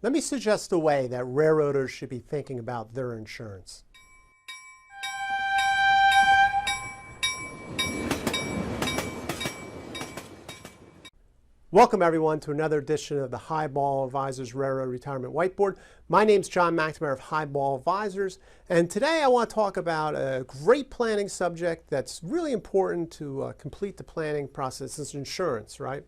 Let me suggest a way that railroaders should be thinking about their insurance. Welcome everyone to another edition of the Highball Advisors Railroad Retirement Whiteboard. My name's John McNamara of Highball Advisors, and today I want to talk about a great planning subject that's really important to complete the planning process. It's insurance, right?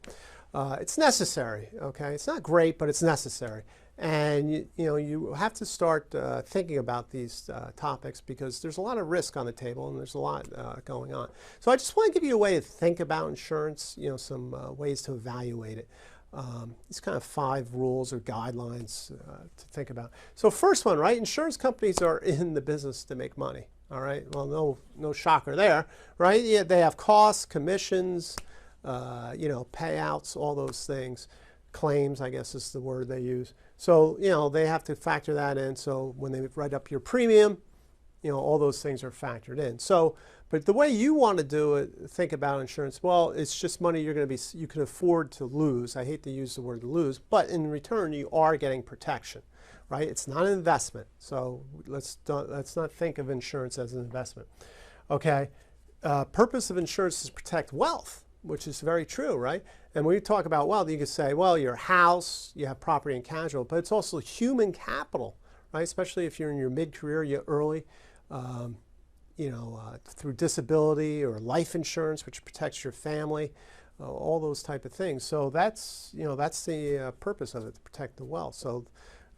It's necessary, okay? It's not great, but it's necessary. And you have to start thinking about these topics because there's a lot of risk on the table and there's a lot going on. So I just want to give you a way to think about insurance, some ways to evaluate it. These kind of 5 rules or guidelines to think about. So first one, right? Insurance companies are in the business to make money. All right. Well, no shocker there, right? Yeah, they have costs, commissions, payouts, all those things. Claims, I guess is the word they use. So, they have to factor that in. So when they write up your premium, all those things are factored in. So, but the way you want to do it, think about insurance, well, it's just money you can afford to lose. I hate to use the word lose, but in return, you are getting protection, right? It's not an investment. So let's not think of insurance as an investment. Okay. Purpose of insurance is to protect wealth, which is very true, right? And when you talk about wealth, you can say, well, your house, you have property and casualty, but it's also human capital, right? Especially if you're in your mid-career, you're early, through disability or life insurance, which protects your family, all those type of things. So that's the purpose of it, to protect the wealth. So,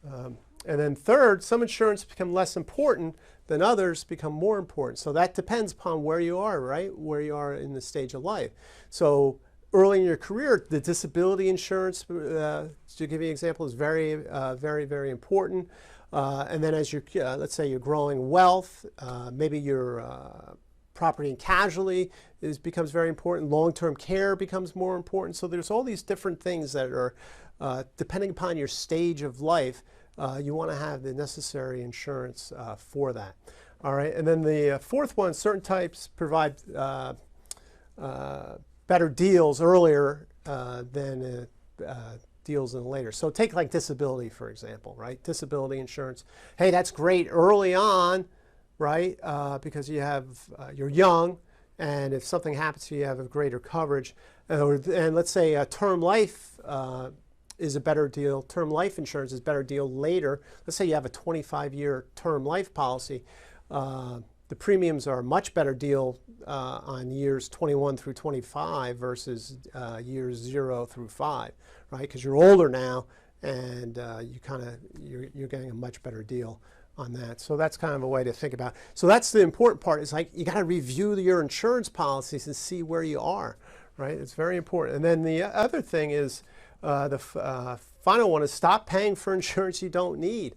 and then third, some insurance become less important than others become more important. So that depends upon where you are, right? Where you are in the stage of life. So early in your career, the disability insurance, to give you an example, is very, very important. And then as let's say you're growing wealth, maybe your property and casualty becomes very important. Long-term care becomes more important. So there's all these different things that are, depending upon your stage of life, you want to have the necessary insurance for that. All right, and then the fourth one, certain types provide better deals earlier than deals in later. So take like disability, for example, right? Disability insurance. Hey, that's great early on, right? Because you're young, and if something happens to you, you have a greater coverage. And let's say term life is a better deal. Term life insurance is a better deal later. Let's say you have a 25-year term life policy. The premiums are a much better deal on years 21 through 25 versus years 0 through 5, right? Because you're older now, and you're getting a much better deal on that. So that's kind of a way to think about it. So that's the important part. Is like you got to review your insurance policies and see where you are, right? It's very important. And then the other thing is the final one is stop paying for insurance you don't need.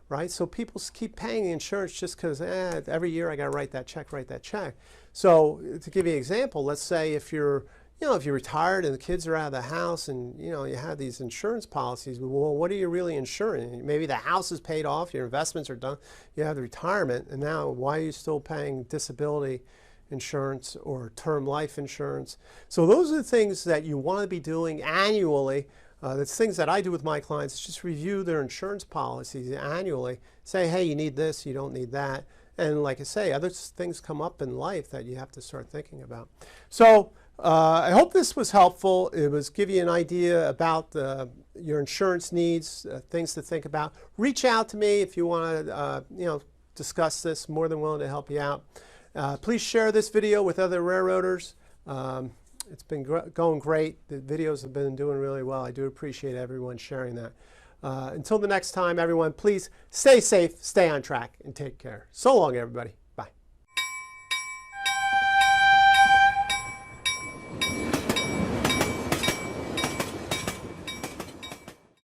Right? So people keep paying the insurance just because every year I got to write that check. So to give you an example, let's say if you're retired and the kids are out of the house and you have these insurance policies, well, what are you really insuring? Maybe the house is paid off, your investments are done, you have the retirement, and now why are you still paying disability insurance or term life insurance? So those are the things that you want to be doing annually. That's things that I do with my clients, just review their insurance policies annually, say, hey, you need this, you don't need that. And like I say, other things come up in life that you have to start thinking about. So I hope this was helpful. It was give you an idea about your insurance needs, things to think about. Reach out to me if you want to discuss this. More than willing to help you out. Please share this video with other railroaders. It's been going great. The videos have been doing really well. I do appreciate everyone sharing that. Until the next time, everyone, please stay safe, stay on track, and take care. So long, everybody.